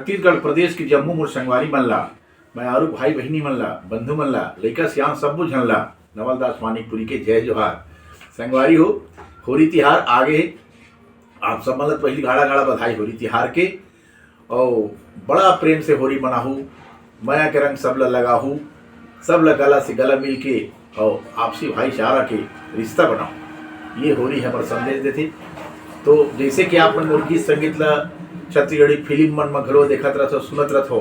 छत्तीसगढ़ प्रदेश के जम्मू मोर संगवारी मन ला, मैं आरू भाई बहिनी मन ला, बंधु मन ला, लइका सियान सब्बो झन ला नवलदास मानिकपुरी के जय जोहार। संगवारी हो, होली तिहार आगे आप सब मन ला पहली गाड़ा गाड़ा बधाई होली तिहार के। और बड़ा प्रेम से होली मनाहू, माया के रंग सब ला लगाहू, सब ला गला से गला मिल के और आपसी भाईचारा के रिश्ता बनाओ, ये होली हमारा संदेश देते। तो जैसे कि आप मन मोर गीत संगीत ला छत्तीसगढ़ी फिल्म मन में घलो देखत रहो, सुनत रहो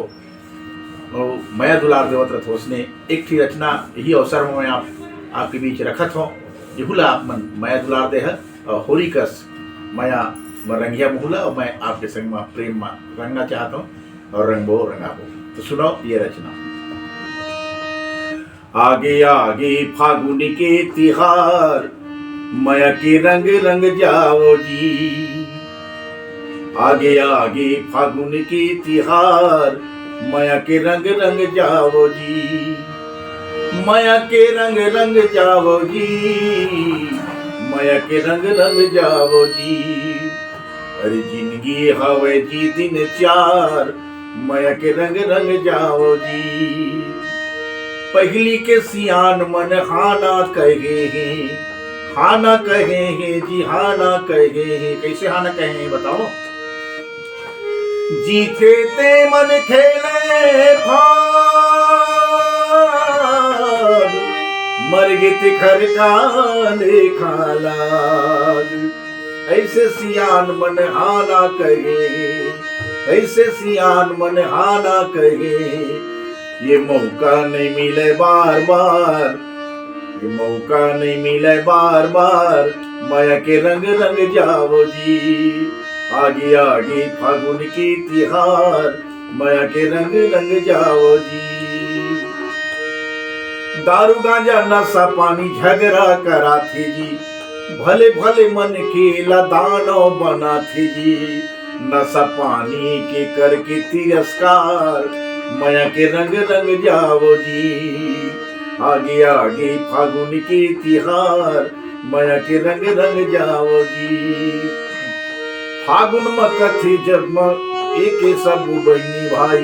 और माया दुलार देवत रहो, उसने एक थी रचना यही अवसर में मैं आपके बीच रखत हूँ। यहूला आप मन माया दुलार दे है और होली कस माया में रंगिया मुहला, और मैं आपके संग में प्रेम में रंगना चाहता हूँ और रंगबो रंगाबो। तो सुनो ये रचना। आगे आगे फागुन के तिहार, माया के रंग रंग जाओ जी। आगे आगे फागुन के तिहार, माया के रंग रंग जाओ जी। माया के रंग रंग जाओ जी, माया के रंग रंग जाओ जी। अरे जिंदगी हवे जी दिन चार, माया के रंग रंग जाओ जी। पहली के सियान मन हाना कहे हैं, हाना कहे हैं जी, हाना कहे हैं। कैसे हाना कहे हैं बताओ? जीते ते मन खेले भाग, मर गए खर काले खालाग। ऐसे सियान मन हाना कहे, ऐसे सियान मन हाना कहे। ये मौका नहीं मिले बार बार, ये मौका नहीं मिले बार बार, माया के रंग रंग जाओ जी। आगे आगे फागुन की तिहार, माया के रंग रंग जाओ जी। दारू गांजा नशा पानी झगड़ा करा थे जी, भले भले मन के लदानो बना थे जी। नशा पानी के करके तिरस्कार, माया के रंग रंग जाओ जी। आगे आगे फागुन की तिहार, माया के रंग रंग जाओ जी। फागुन में कथी जगम एक सब बहनी भाई,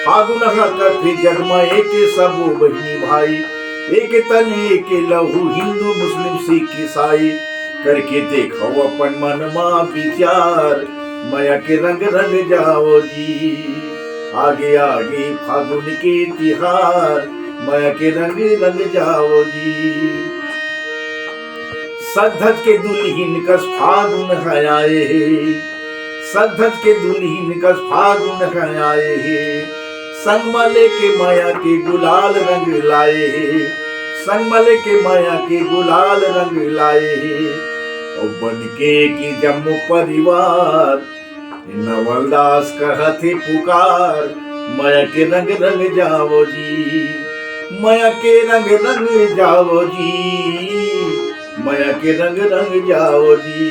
फागुन कथी जगम एक सब बहनी भाई। एक तन एक लहू, हिंदू मुस्लिम सिख ईसाई, करके देखो अपन मन मा विचार, माया के रंग रंग जाओ जी। आगे आगे फागुन के तिहार, माया के रंग रंग जाओ जी। सद्धत के दुल्हिन कस फागुन आए, सद्धत के दुल्हिन कस फागुन आए। संग मले के माया के गुलाल रंग लाए, संग मले के माया के गुलाल रंग लाए। और बन के की जम्मू परिवार, नवलदास कहते पुकार, माया के रंग रंग जाओ जी। माया के रंग रंग जाओ जी, माया के रंग रंग जाओ जी।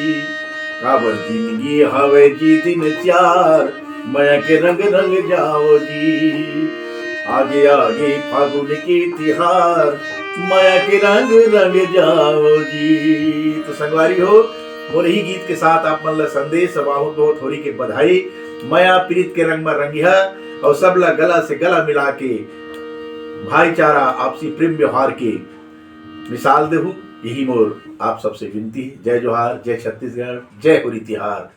काबर जिंदगी हवे जी दिन चार, माया के रंग रंग जाओ जी। आगे आगे फागुन की तिहार, माया के रंग रंग जाओ जी। तो संगवारी हो, और यही गीत के साथ आप मन ला संदेश बहुत बहुत होली के बधाई। माया प्रीत के रंग में रंगिया और सब ला गला से गला मिला के भाईचारा आपसी प्रेम व्यवहार के मिसाल देहू। यही मोर आप सबसे विनती है। जय जोहार, जय छत्तीसगढ़, जय होली तिहार।